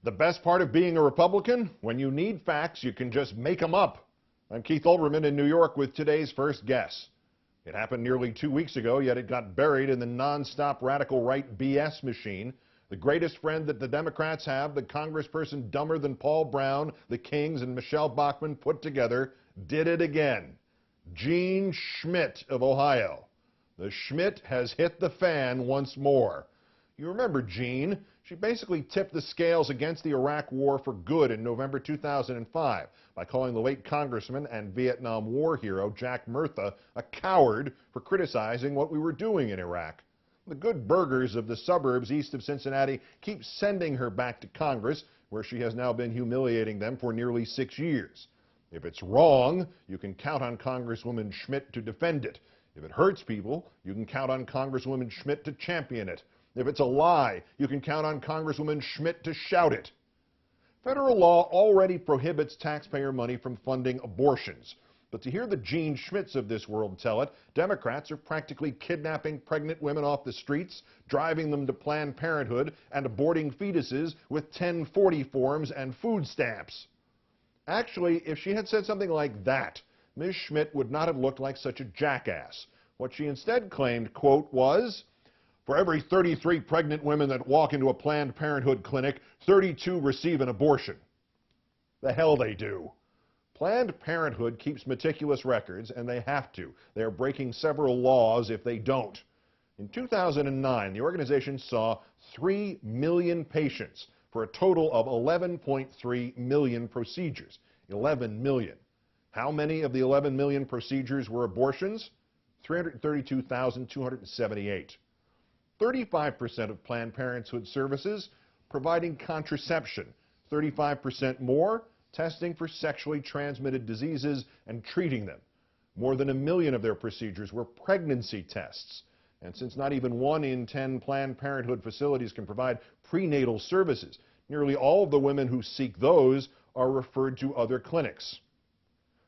The best part of being a Republican? When you need facts, you can just make them up. I'm Keith Olbermann in New York with today's first guess. It happened nearly 2 weeks ago, yet it got buried in the nonstop radical right BS machine. The greatest friend that the Democrats have, the congressperson dumber than Paul Brown, the Kings, and Michelle Bachmann put together, did it again. Jean Schmidt of Ohio. The Schmidt has hit the fan once more. You remember Jean. She basically tipped the scales against the Iraq War for good in November 2005 by calling the late Congressman and Vietnam War hero Jack Murtha a coward for criticizing what we were doing in Iraq. The good burghers of the suburbs east of Cincinnati keep sending her back to Congress, where she has now been humiliating them for nearly 6 years. If it's wrong, you can count on Congresswoman Schmidt to defend it. If it hurts people, you can count on Congresswoman Schmidt to champion it. If it's a lie, you can count on Congresswoman Schmidt to shout it. Federal law already prohibits taxpayer money from funding abortions. But to hear the Jean Schmidts of this world tell it, Democrats are practically kidnapping pregnant women off the streets, driving them to Planned Parenthood, and aborting fetuses with 1040 forms and food stamps. Actually, if she had said something like that, Ms. Schmidt would not have looked like such a jackass. What she instead claimed, quote, was, "For every 33 pregnant women that walk into a Planned Parenthood clinic, 32 receive an abortion." The hell they do. Planned Parenthood keeps meticulous records, and they have to. They are breaking several laws if they don't. In 2009, the organization saw 3 million patients for a total of 11.3 million procedures. 11 million. How many of the 11 million procedures were abortions? 332,278. 35% of Planned Parenthood services providing contraception, 35% more testing for sexually transmitted diseases and treating them. More than 1 million of their procedures were pregnancy tests. And since not even 1 in 10 Planned Parenthood facilities can provide prenatal services, nearly all of the women who seek those are referred to other clinics.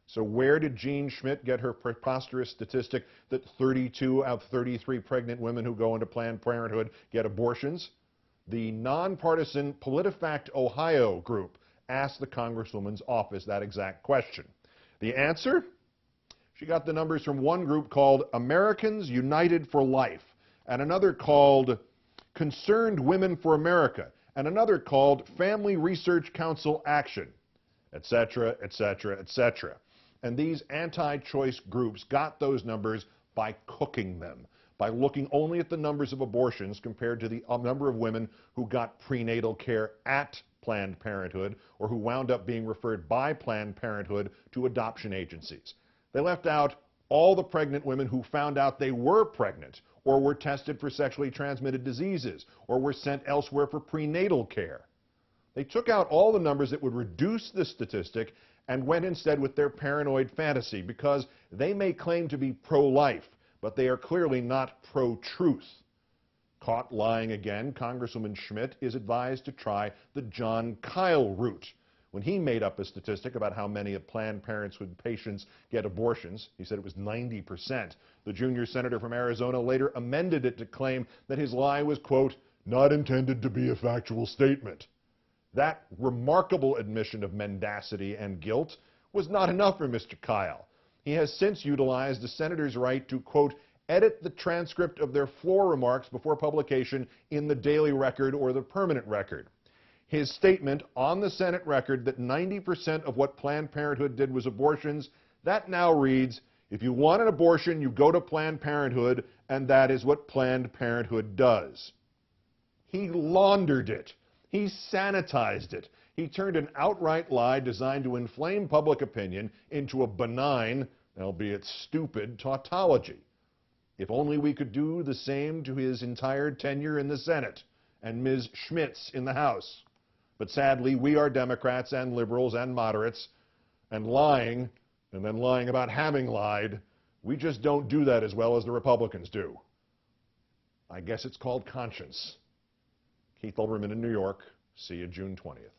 So where did Jean Schmidt get her preposterous statistic that 32 out of 33 pregnant women who go into Planned Parenthood get abortions? The nonpartisan PolitiFact Ohio group asked the Congresswoman's office that exact question. The answer? She got the numbers from one group called Americans United for Life, and another called Concerned Women for America, and another called Family Research Council Action, etc., etc., etc. And these anti-choice groups got those numbers by cooking them, by looking only at the numbers of abortions compared to the number of women who got prenatal care at Planned Parenthood or who wound up being referred by Planned Parenthood to adoption agencies. They left out all the pregnant women who found out they were pregnant or were tested for sexually transmitted diseases or were sent elsewhere for prenatal care. They took out all the numbers that would reduce the statistic and went instead with their paranoid fantasy because they may claim to be pro-life, but they are clearly not pro-truth. Caught lying again, Congresswoman Schmidt is advised to try the John Kyle route. When he made up a statistic about how many of Planned Parenthood patients get abortions, he said it was 90%. The junior senator from Arizona later amended it to claim that his lie was, quote, "not intended to be a factual statement." That remarkable admission of mendacity and guilt was not enough for Mr. Kyle. He has since utilized the senator's right to, quote, edit the transcript of their floor remarks before publication in the Daily Record or the Permanent Record. His statement on the Senate record that 90% of what Planned Parenthood did was abortions, that now reads, if you want an abortion, you go to Planned Parenthood, and that is what Planned Parenthood does. He laundered it. He sanitized it. He turned an outright lie designed to inflame public opinion into a benign, albeit stupid, tautology. If only we could do the same to his entire tenure in the Senate and Ms. Schmitz in the House. But sadly, we are Democrats and liberals and moderates, and lying, and then lying about having lied, we just don't do that as well as the Republicans do. I guess it's called conscience. Keith Olbermann in New York. See you June 20th.